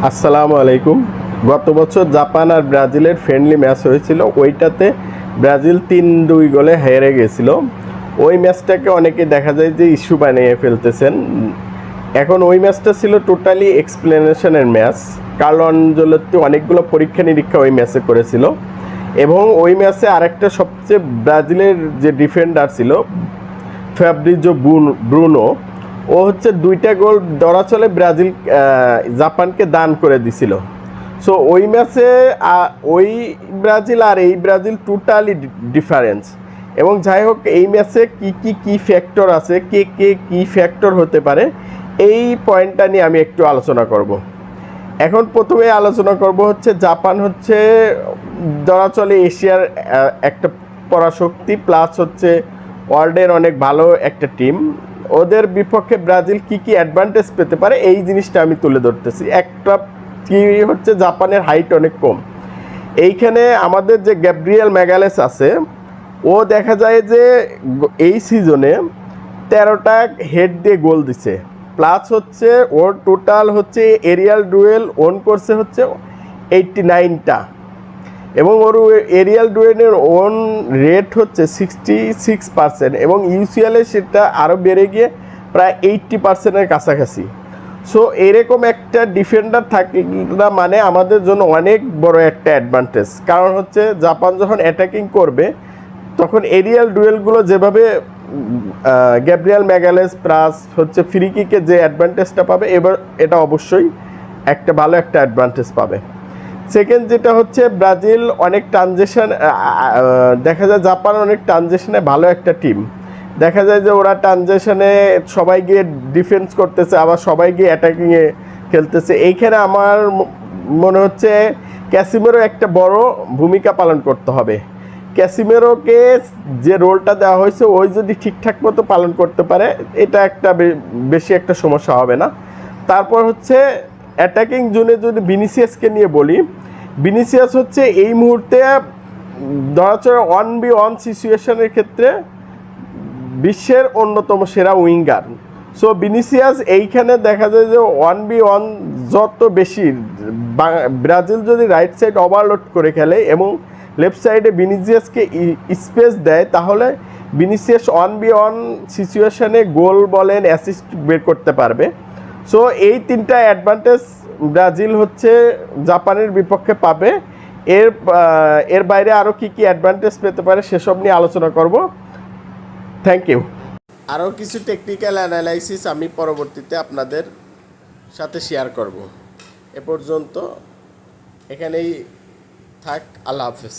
আসসালামু আলাইকুম। গত বছর জাপান আর ব্রাজিলের ফ্রেন্ডলি ম্যাচ হয়েছিল, ওইটাতে ব্রাজিল 3-2 গোলে হেরে গেছিল। ওই ম্যাচটাকে অনেকে দেখা যায় যে ইস্যু বানিয়ে ফেলতেছেন। এখন ওই ম্যাচটা ছিল টোটালি এক্সপ্লেনেশনের ম্যাচ। কার্লো আনচেলত্তি অনেকগুলো পরীক্ষা নিরীক্ষা ওই ম্যাচে করেছিল, এবং ওই ম্যাচে আরেকটা সবচেয়ে ব্রাজিলের যে ডিফেন্ডার ছিল ফ্যাব্রিজো ব্রুনো, ও হচ্ছে 2টা গোল দরাচলে ব্রাজিল জাপানকে দান করে দিছিল। সো ওই ম্যাচে ওই ব্রাজিল আর এই ব্রাজিল টোটালি ডিফারেন্স। এবং যাই হোক, এই ম্যাচে কি ফ্যাক্টর আছে, কে কি ফ্যাক্টর হতে পারে, এই পয়েন্টটা নিয়ে আমি একটু আলোচনা করব। এখন প্রথমে আলোচনা করব হচ্ছে জাপান হচ্ছে দরাচলে এশিয়ার একটা পরাশক্তি, প্লাস হচ্ছে ওয়ার্ল্ডের অনেক ভালো একটা টিম। ওদের বিপক্ষে ব্রাজিল কি অ্যাডভান্টেজ পেতে পারে, এই জিনিসটা আমি তুলে ধরতেছি। একটা কি হচ্ছে, জাপানের হাইট অনেক কম। এইখানে আমাদের যে গ্যাব্রিয়েল ম্যাগালেস আছে, ও দেখা যায় যে এই সিজনে 13টা হেড দিয়ে গোল দিছে, প্লাস হচ্ছে ওর টোটাল হচ্ছে এরিয়াল ডুয়েল ওন করছে হচ্ছে 89টা, এবং ওর এরিয়াল ডুয়েলের ওন রেট হচ্ছে 66%, এবং ইউসিএলে সেটা আরও বেড়ে গিয়ে প্রায় 80%-এর কাছাকাছি। সো এরকম একটা ডিফেন্ডার থাকলে মানে আমাদের জন্য অনেক বড় একটা অ্যাডভান্টেজ। কারণ হচ্ছে জাপান যখন অ্যাটাকিং করবে, তখন এরিয়াল ডুয়েলগুলো যেভাবে গ্যাব্রিয়েল ম্যাগালেস প্লাস হচ্ছে ফ্রি কিকে যে অ্যাডভান্টেজটা পাবে, এবার এটা অবশ্যই একটা ভালো একটা অ্যাডভান্টেজ পাবে। সেকেন্ড যেটা হচ্ছে, ব্রাজিল অনেক ট্রানজেকশন, দেখা যায় জাপান অনেক ট্রানজেকশনে ভালো একটা টিম। দেখা যায় যে ওরা ট্রানজেকশনে সবাই গিয়ে ডিফেন্স করতেছে, আবার সবাই গিয়ে অ্যাটাকিংয়ে খেলতেছে। এইখানে আমার মনে হচ্ছে ক্যাসিমেরো একটা বড় ভূমিকা পালন করতে হবে। ক্যাসিমেরোকে যে রোলটা দেওয়া হয়েছে, ওই যদি ঠিকঠাক মতো পালন করতে পারে, এটা একটা বেশি একটা সমস্যা হবে না। তারপর হচ্ছে অ্যাটাকিং জোনে যদি ভিনিসিয়াসকে নিয়ে বলি, ভিনিসিয়াস হচ্ছে এই মুহূর্তে ধরাচড়া 1v1 সিচুয়েশনের ক্ষেত্রে বিশ্বের অন্যতম সেরা উইঙ্গার। সো ভিনিসিয়াস এইখানে দেখা যায় যে 1v1 যত বেশি, ব্রাজিল যদি রাইট সাইড ওভারলোড করে খেলে এবং লেফট সাইডে ভিনিসিয়াসকে স্পেস দেয়, তাহলে ভিনিসিয়াস 1v1 সিচুয়েশনে গোল বলেন অ্যাসিস্ট বের করতে পারবে। সো এই 3টা অ্যাডভান্টেজ ব্রাজিল হচ্ছে জাপানের বিপক্ষে পাবে। এর বাইরে আরও কি অ্যাডভান্টেজ পেতে পারে সেসব নিয়ে আলোচনা করব। Thank you. আরও কিছু টেকনিক্যাল অ্যানালাইসিস আমি পরবর্তীতে আপনাদের সাথে শেয়ার করব। এ পর্যন্ত এখানেই থাক। আল্লাহ হাফেজ।